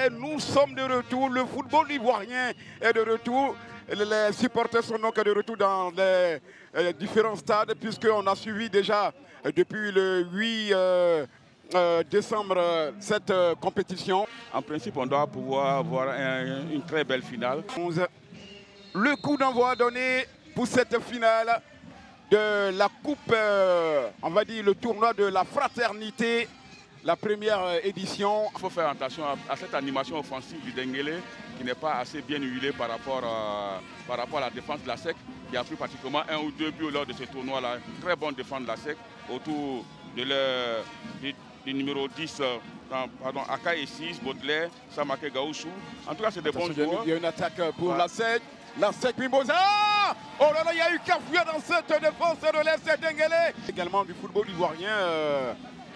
Sénégalais, nous sommes de retour. Le football ivoirien est de retour. Les supporters sont donc de retour dans les différents stades, puisqu'on a suivi déjà depuis le 8 décembre cette compétition. En principe, on doit pouvoir avoir une très belle finale. Le coup d'envoi donné pour cette finale de la coupe, on va dire le tournoi de la fraternité, la première édition. Il faut faire attention à cette animation offensive du Denguélé qui n'est pas assez bien huilée par rapport à la défense de la SEC, qui a pris pratiquement 1 ou 2 buts lors de ce tournoi-là. Très bonne défense de la SEC autour du numéro 10, pardon, Akaï 6, Baudelaire, Samake Gaouchou. En tout cas, c'est des bons joueurs. Il y a une attaque pour la SEC. La SEC Mimosa. Oh là là, il y a eu cafouillage dans cette défense de l'Est Denguélé. Également du football ivoirien,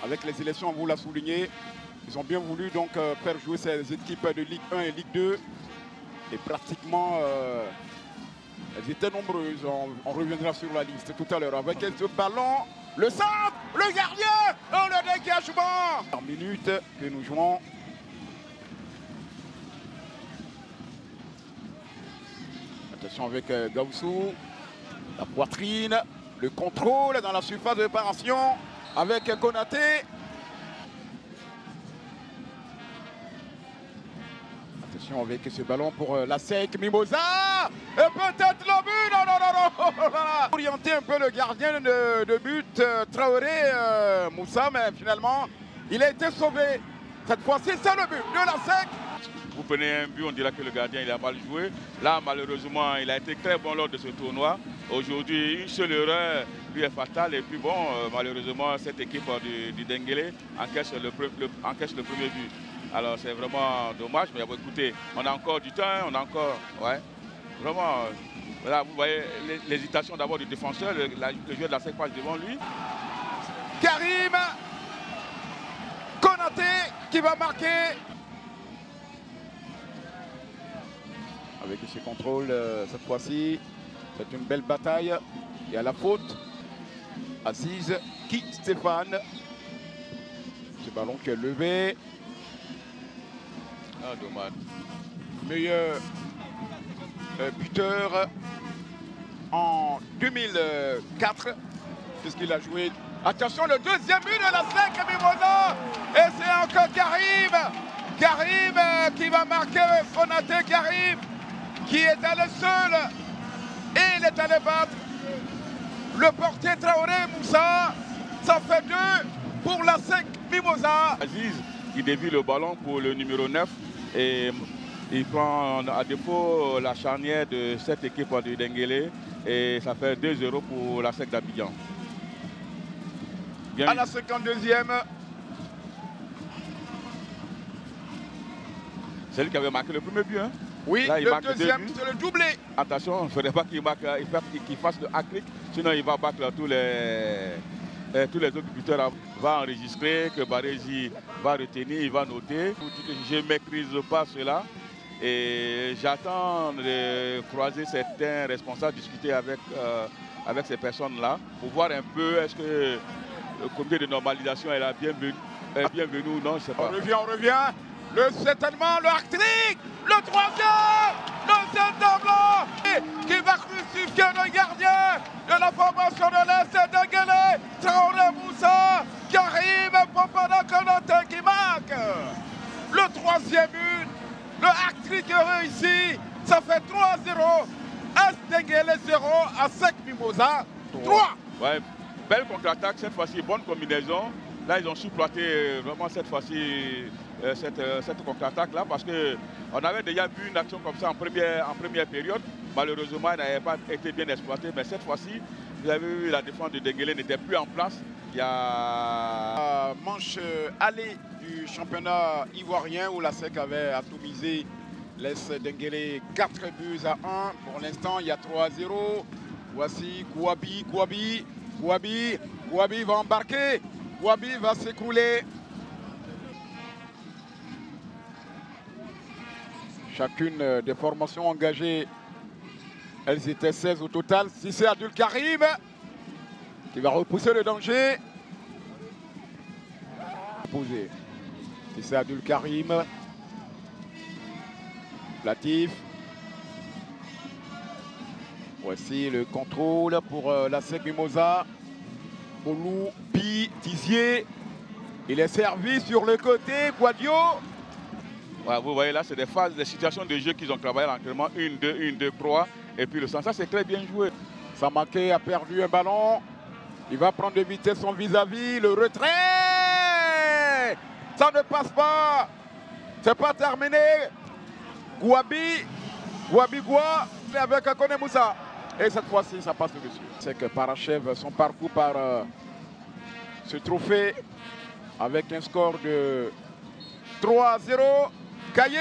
avec les élections, on vous l'a souligné. Ils ont bien voulu donc faire jouer ces équipes de Ligue 1 et Ligue 2. Et pratiquement, elles étaient nombreuses. On reviendra sur la liste tout à l'heure. Avec ce ballon, le centre, le gardien, oh, le dégagement. Par minute que nous jouons. Attention avec Gaoussou, la poitrine, le contrôle dans la surface de réparation avec Konaté. Attention avec ce ballon pour la SEC Mimosa. Et peut-être le but. Non, non, non, non. Orienter un peu le gardien de but, Traoré Moussa, mais finalement, il a été sauvé. Cette fois-ci, c'est le but de la SEC. Vous prenez un but, on dira que le gardien il a mal joué. Là, malheureusement, il a été très bon lors de ce tournoi. Aujourd'hui, une seule erreur lui est fatale. Et puis bon, malheureusement, cette équipe du Denguélé encaisse le premier but. Alors c'est vraiment dommage, mais écoutez, on a encore du temps, on a encore, ouais, vraiment, voilà, vous voyez l'hésitation d'abord du défenseur, le joueur de la SEC passe devant lui. Karim Konaté qui va marquer. Avec ce contrôle, cette fois-ci, c'est une belle bataille. Il y a la faute. Aziz qui Stéphane. Ce ballon qui est levé. Ah, dommage. Meilleur buteur en 2004, puisqu'il a joué. Attention, le deuxième but de la SEC Mimosa. Et c'est encore Karim. Karim qui va marquer. Konaté Karim, qui est allé seul, et il est allé battre le portier Traoré Moussa. Ça fait 2 pour la SEC Mimosa. Aziz qui dévie le ballon pour le numéro 9 et il prend à défaut la charnière de cette équipe du Denguélé et ça fait 2-0 pour la SEC d'Abidjan. À la 52e. C'est lui qui avait marqué le premier but. Hein? Oui, là, le deuxième, c'est le doublé. Attention, il ne faudrait pas qu'il fasse le hat-trick, sinon il va battre tous les autres buteurs. Il va enregistrer, que Barési va retenir, il va noter. Je ne maîtrise pas cela et j'attends de croiser certains responsables, discuter avec ces personnes-là pour voir un peu est-ce que le comité de normalisation est bienvenu ou non, je ne sais pas. On revient. Certainement le hat-trick, le troisième, le centre blanc qui va crucifier le gardien de la formation de l'Est Denguélé, Traoré Moussa, Karim Fofana Konaté qui marque. Le troisième but, le hat-trick réussi, ça fait 3-0. Est Denguélé 0 à SEC Mimosa 3. Ouais, belle contre-attaque cette fois-ci, bonne combinaison. Là, ils ont supplanté vraiment cette fois-ci cette contre-attaque là parce qu'on avait déjà vu une action comme ça en première période. Malheureusement, elle n'avait pas été bien exploitée, mais cette fois-ci, vous avez vu, la défense de Denguélé n'était plus en place. Il y a manche aller du championnat ivoirien où la SEC avait atomisé l'Est Denguélé 4 buts à 1. Pour l'instant, il y a 3-0. Voici Kouabi va embarquer. Kouabi va s'écrouler. Chacune des formations engagées, elles étaient 16 au total. Si c'est Abdul Karim qui va repousser le danger. Si c'est Abdul Karim Latif. Voici le contrôle pour la SEC Mimosa. Boulou, Pi, Tizier. Il est servi sur le côté, Quadio. Ouais, vous voyez là, c'est des phases, des situations de jeu qu'ils ont travaillé à l'entraînement. 1, 2, 3. Et puis le sens, ça c'est très bien joué. Samaké a perdu un ballon. Il va prendre de vitesse son vis-à-vis. Le retrait. Ça ne passe pas. C'est pas terminé. Gouabi. Gouabi-Goua avec Kone Moussa. Et cette fois-ci, ça passe dessus. C'est que parachève son parcours par ce trophée avec un score de 3-0. Caillé.